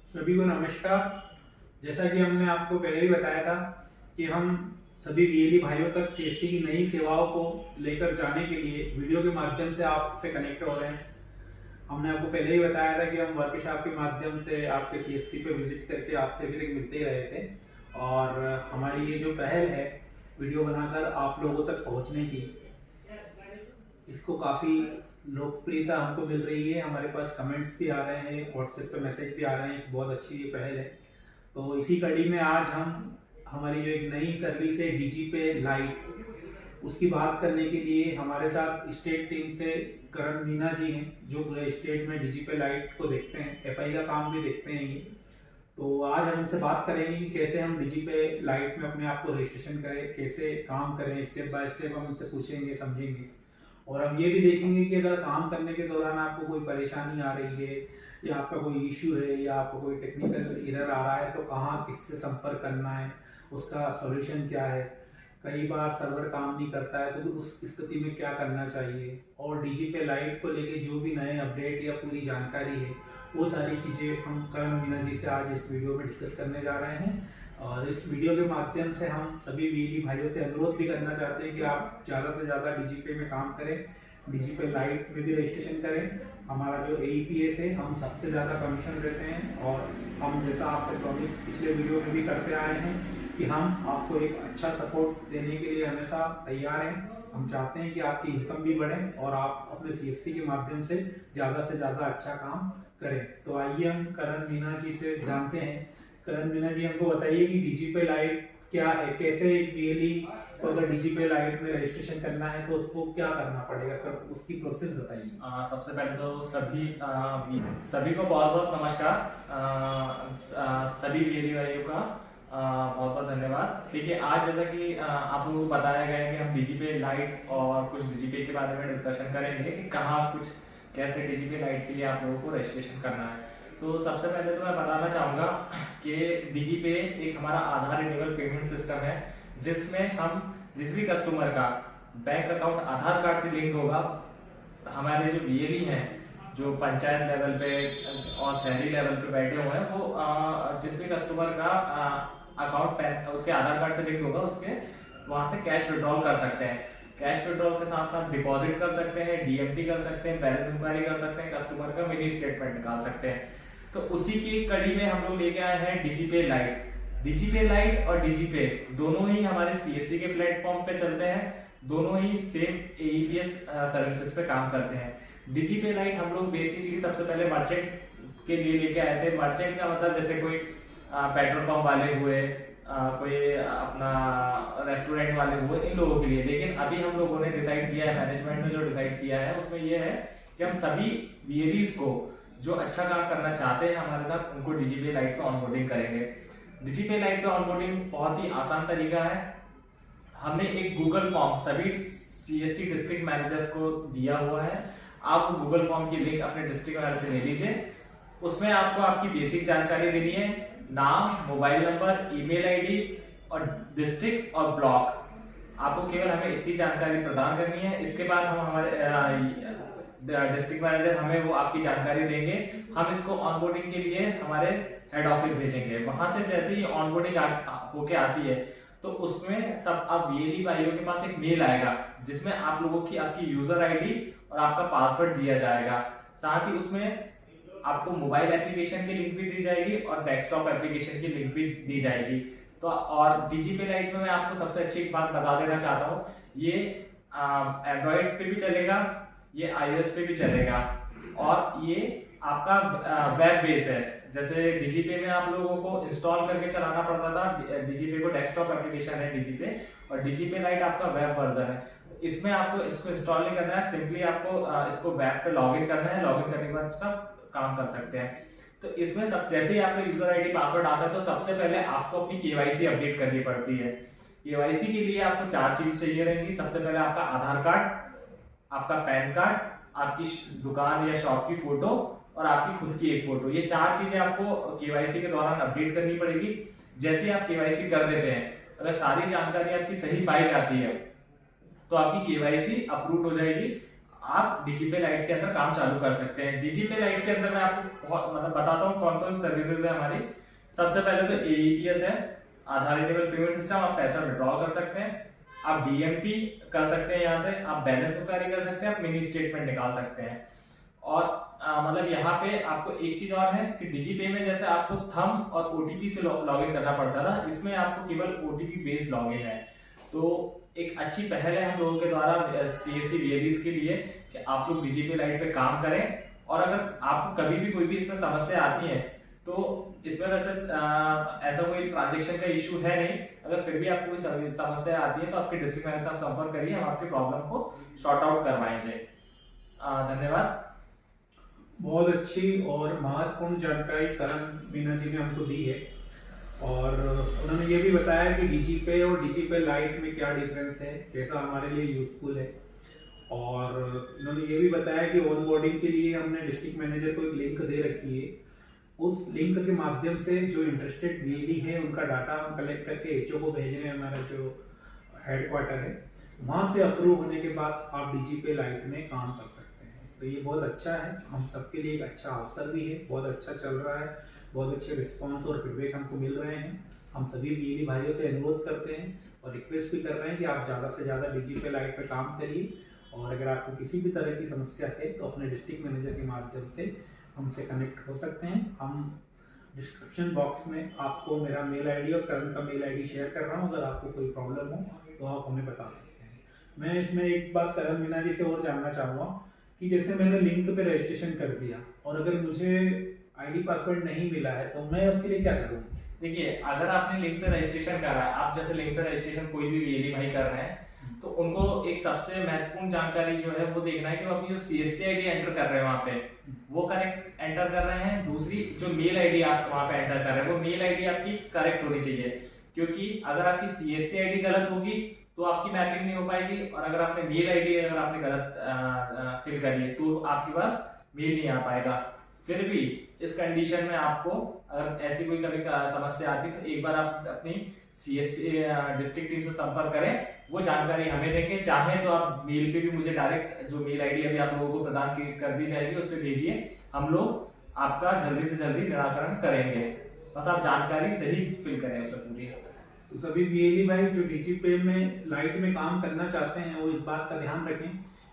सभी को नमस्कार। जैसा कि हमने आपको पहले ही बताया था कि हम सभी बीएलई भाइयों तक सीएससी की नई सेवाओं को लेकर जाने के लिए वीडियो के माध्यम से आपसे कनेक्ट हो रहे हैं। हमने आपको पहले ही बताया था कि हम वर्कशॉप के माध्यम से आपके सीएससी पे विजिट करके आपसे अभी तक मिलते ही रहे थे, और हमारी ये जो पहल है वीडियो बनाकर आप लोगों तक पहुंचने की, इसको काफ़ी लोकप्रियता हमको मिल रही है। हमारे पास कमेंट्स भी आ रहे हैं, व्हाट्सएप पे मैसेज भी आ रहे हैं कि बहुत अच्छी ये पहल है। तो इसी कड़ी में आज हम हमारी जो एक नई सर्विस है डीजीपे लाइट, उसकी बात करने के लिए हमारे साथ स्टेट टीम से करण मीना जी हैं, जो पूरे स्टेट में डीजीपे लाइट को देखते हैं, एफआई का काम भी देखते हैं ये। तो आज हम इनसे बात करेंगे कि कैसे हम डीजीपे लाइट में अपने आप को रजिस्ट्रेशन करें, कैसे काम करें, स्टेप बाय स्टेप हम उनसे पूछेंगे, समझेंगे। और हम ये भी देखेंगे कि अगर काम करने के दौरान आपको कोई परेशानी आ रही है, या आपका कोई इश्यू है, या आपको कोई टेक्निकल एरर आ रहा है, तो कहाँ किससे संपर्क करना है, उसका सॉल्यूशन क्या है। कई बार सर्वर काम नहीं करता है तो उस स्थिति में क्या करना चाहिए, और डीजीपे लाइट को लेके जो भी नए अपडेट या पूरी जानकारी है, वो सारी चीज़ें हम करण मीना जी से आज इस वीडियो में डिस्कस करने जा रहे हैं। और इस वीडियो के माध्यम से हम सभी बीएलई भाइयों से अनुरोध भी करना चाहते हैं कि आप ज़्यादा से ज़्यादा डीजीपे में काम करें, डीजीपे लाइट में भी रजिस्ट्रेशन करें। हमारा जो एईपीएस है, हम सबसे ज़्यादा कमीशन देते हैं, और हम जैसा आपसे प्रॉमिस पिछले वीडियो में भी करते आए हैं कि हम आपको एक अच्छा सपोर्ट देने के लिए हमेशा तैयार हैं। हम चाहते हैं कि आपकी इनकम भी बढ़े और आप अपने सीएससी के माध्यम से ज़्यादा अच्छा काम करें। तो आइए हम करण मीना जी से जानते हैं। करण मीना जी, हमको बताइए कि डीजीपे लाइट क्या है, कैसे एक बीएलई को अगर डीजीपे लाइट में रजिस्ट्रेशन करना है तो उसको क्या करना पड़ेगा, उसकी प्रोसेस बताइए। सबसे पहले तो सभी को बहुत बहुत नमस्कार। सभी बीएलई भाइयों का बहुत बहुत धन्यवाद। ठीक है, आज जैसा कि आप लोगों को बताया गया है कि हम डीजीपे लाइट और कुछ डीजीपे के बारे में डिस्कशन करेंगे कि कहाँ कुछ कैसे डीजीपे लाइट के लिए आप लोगों को रजिस्ट्रेशन करना है। तो सबसे पहले तो मैं बताना चाहूँगा कि डीजीपे एक हमारा आधार इनेबल पेमेंट सिस्टम है, जिसमें हम जिस भी कस्टमर का बैंक अकाउंट आधार कार्ड से लिंक होगा, हमारे जो बीएलई हैं जो पंचायत लेवल पे और शहरी लेवल पे बैठे हुए हैं, वो जिस भी कस्टमर का अकाउंट उसके आधार कार्ड से लिंक होगा, उसके वहाँ से कैश विड्रॉल कर सकते हैं। कैश विड्रॉल के साथ साथ डिपॉजिट कर सकते हैं, डीएमटी कर सकते हैं, बैलेंस इंक्वायरी कर सकते हैं, कस्टमर का मिनी स्टेटमेंट निकाल सकते हैं। तो उसी की कड़ी में हम लोग लेके आए हैं डीजीपे लाइट। डीजीपे लाइट और डीजीपे दोनों ही हमारे सीएससी के प्लेटफॉर्म पे चलते हैं, दोनों ही सेम एईपीएस सर्विसेज पे काम करते हैं। डीजीपे लाइट हम लोग बेसिकली सबसे पहले मर्चेंट के लिए लेके आए थे। मर्चेंट का मतलब जैसे कोई पेट्रोल पंप वाले हुए, कोई अपना रेस्टोरेंट वाले हुए, इन लोगों के लिए। लेकिन अभी हम लोगों ने डिसाइड किया है, मैनेजमेंट ने जो डिसाइड किया है उसमें ये है कि हम सभी बीएलईज को जो अच्छा काम करना चाहते हैं हमारे साथ, उनको डीजीपे लाइट पे ऑनबोर्डिंग करेंगे। डीजीपे लाइट पे ऑनबोर्डिंग बहुत ही आसान तरीका है। हमने एक गूगल फॉर्म सभी सीएससी डिस्ट्रिक्ट मैनेजर्स को दिया हुआ है। आप गूगल फॉर्म की लिंक अपने डिस्ट्रिक्ट मैनेजर से ले लीजिए। उसमें आपको आपकी बेसिक जानकारी देनी है, नाम, मोबाइल नंबर, ईमेल आईडी और डिस्ट्रिक्ट और ब्लॉक। आपको केवल हमें इतनी जानकारी प्रदान करनी है। इसके बाद हम हमारे डिस्ट्रिक्ट मैनेजर हमें वो आपकी जानकारी देंगे। हम इसको ऑनबोर्डिंग के लिए हमारे हेड ऑफिस भेजेंगे। वहां से जैसे ही ऑनबोर्डिंग होके आती है तो उसमें सब आप बीएलई भाइयों के पास एक मेल आएगा, जिसमें आप लोगों की आपकी यूजर आईडी और आपका पासवर्ड दिया जाएगा। साथ ही उसमें आपको मोबाइल एप्लीकेशन की लिंक भी दी जाएगी और डेस्कटॉप एप्लीकेशन की लिंक भी दी जाएगी। तो और डीजीपे लाइट में मैं आपको सबसे अच्छी एक बात बता देना चाहता हूँ, ये एंड्रॉइड पे भी चलेगा, ये आईओएस पे भी चलेगा, और ये आपका वेब बेस है। जैसे डीजीपे में आप लोगों को इंस्टॉल करके चलाना पड़ता था, डीजीपे को डेस्कटॉप एप्लीकेशन है डीजीपे, और डीजीपे लाइट आपका वेब वर्जन है। इसमें आपको इसको इंस्टॉल नहीं करना है, सिंपली आपको इसको वेब पे लॉगिन करना है। लॉगिन करने के बाद इसका काम कर सकते हैं। तो इसमें सब जैसे ही आपका यूजर आईडी पासवर्ड आता है तो सबसे पहले आपको अपनी केवाईसी अपडेट करनी पड़ती है। केवाईसी के लिए आपको 4 चीज चाहिए रहेंगी। सबसे पहले आपका आधार कार्ड, आपका पैन कार्ड, आपकी दुकान या शॉप की फोटो और आपकी खुद की एक फोटो। ये 4 चीजें आपको केवाईसी के दौरान अपडेट करनी पड़ेगी। जैसे ही आप केवाईसी कर देते हैं, अगर सारी जानकारी आपकी सही पाई जाती है तो आपकी केवाईसी अप्रूव हो जाएगी। आप डीजीपे लाइट के अंदर काम चालू कर सकते हैं। डीजीपे लाइट के अंदर मैं आपको बहुत मतलब बताता हूँ कौन कौन सी सर्विसेज है हमारी। सबसे पहले तो एईपीएस है, आधार इनेबल पेमेंट सिस्टम, आप पैसा विड्रॉ कर सकते हैं, आप डीएमटी कर सकते हैं, यहाँ से आप बैलेंस इंक्वायरी कर सकते हैं, आप मिनी स्टेटमेंट निकाल सकते हैं। और मतलब यहाँ पे आपको एक चीज और है कि डीजीपे में जैसे आपको थंब और ओटीपी से लॉगिन करना पड़ता था, इसमें आपको केवल ओटीपी बेस्ड लॉगिन है। तो एक अच्छी पहल है हम लोगों के द्वारा सीएससी वीएलईज के लिए कि आप लोग डीजीपे लाइट पे काम करें। और अगर आपको कभी भी कोई भी इसमें समस्या आती है तो इसमें वैसे ऐसा कोई ट्रांजेक्शन का इशू है नहीं, अगर फिर भी आपको कोई समस्या आती है तो आपके डिस्ट्रिक्ट मैनेजर से संपर्क करिए, हम आपके प्रॉब्लम को सॉर्ट आउट करवाएंगे। धन्यवाद। बहुत अच्छी और महत्वपूर्ण जानकारी करण मीना जी ने हमको दी है, और उन्होंने ये भी बताया कि डीजीपे और डीजीपे लाइट में क्या डिफरेंस है, कैसा हमारे लिए यूजफुल है। और उन्होंने ये भी बताया कि ऑन बोर्डिंग के लिए हमने डिस्ट्रिक्ट मैनेजर को एक लिंक दे रखी है, उस लिंक के माध्यम से जो इंटरेस्टेड वीएलई है उनका डाटा हम कलेक्ट करके एचओ को भेज रहे हैं, हमारा जो हेडक्वार्टर है वहाँ से अप्रूव होने के बाद आप डीजीपे लाइट में काम कर सकते हैं। तो ये बहुत अच्छा है, हम सबके लिए एक अच्छा अवसर भी है, बहुत अच्छा चल रहा है, बहुत अच्छे रिस्पांस और फीडबैक हमको मिल रहे हैं। हम सभी वीएलई भाइयों से अनुरोध करते हैं और रिक्वेस्ट भी कर रहे हैं कि आप ज़्यादा से ज़्यादा डीजीपे लाइट पर काम करिए, और अगर आपको किसी भी तरह की समस्या है तो अपने डिस्ट्रिक्ट मैनेजर के माध्यम से हमसे कनेक्ट हो सकते हैं। हम डिस्क्रिप्शन बॉक्स में आपको मेरा मेल आईडी और करण का मेल आईडी शेयर कर रहा हूँ, अगर आपको कोई प्रॉब्लम हो तो आप हमें बता सकते हैं। मैं इसमें एक बात करण मीना जी से और जानना चाहूँगा कि जैसे मैंने लिंक पे रजिस्ट्रेशन कर दिया और अगर मुझे आईडी पासवर्ड नहीं मिला है तो मैं उसके लिए क्या करूँ? देखिए, अगर आपने लिंक पे रजिस्ट्रेशन करा है, आप जैसे लिंक पे रजिस्ट्रेशन कोई भी वीएलई भाई कर रहे हैं, तो उनको एक सबसे महत्वपूर्ण जानकारी जो है वो देखना है कि वो अपनी जो सीएससी आईडी एंटर कर रहे हैं वहाँ पे वो करेक्ट एंटर कर रहे हैं। दूसरी जो मेल आईडी आप वहाँ पे एंटर कर रहे हैं वो मेल आईडी आपकी करेक्ट होनी चाहिए, क्योंकि अगर आपकी सीएससी आईडी गलत होगी तो आपकी मैपिंग नहीं हो पाएगी, और अगर आपने मेल आईडी अगर आपने गलत फिल करी है तो आपके पास मेल नहीं आ पाएगा। फिर भी इस कंडीशन में आपको अगर ऐसी कोई कभी समस्या आती है तो एक बार आप अपनी सीएससी डिस्ट्रिक्ट टीम से संपर्क करें, वो जानकारी हमें देंगे। चाहे तो आप मेल पे भी मुझे डायरेक्ट जो मेल आईडी अभी आप लोगों को प्रदान कर दी जाएगी उस पर भेजिए, हम लोग आपका जल्दी से जल्दी निराकरण करेंगे। बस आप जानकारी सही फिल करें उसमें पूरी। तो सभी वीएलई भाई जो डीजीपे में लाइट में काम करना चाहते हैं वो इस बात का ध्यान रखें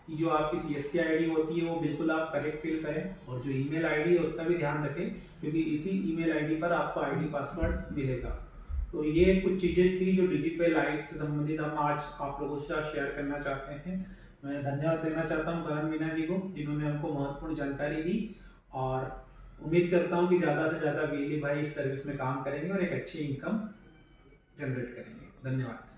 कि जो आपकी सीएससी आईडी होती है वो बिल्कुल आप करेक्ट फिल करें, और जो ईमेल आईडी है उसका भी ध्यान रखें, क्योंकि इसी ईमेल आईडी पर आपको आईडी पासवर्ड मिलेगा। तो ये कुछ चीज़ें थी जो डीजीपे लाइट से संबंधित हम आज आप लोगों के साथ शेयर करना चाहते हैं। मैं धन्यवाद देना चाहता हूँ करण मीना जी को, जिन्होंने हमको महत्वपूर्ण जानकारी दी, और उम्मीद करता हूँ कि ज़्यादा से ज़्यादा वीएलई भाई इस सर्विस में काम करेंगे और एक अच्छी इनकम जनरेट करेंगे। धन्यवाद।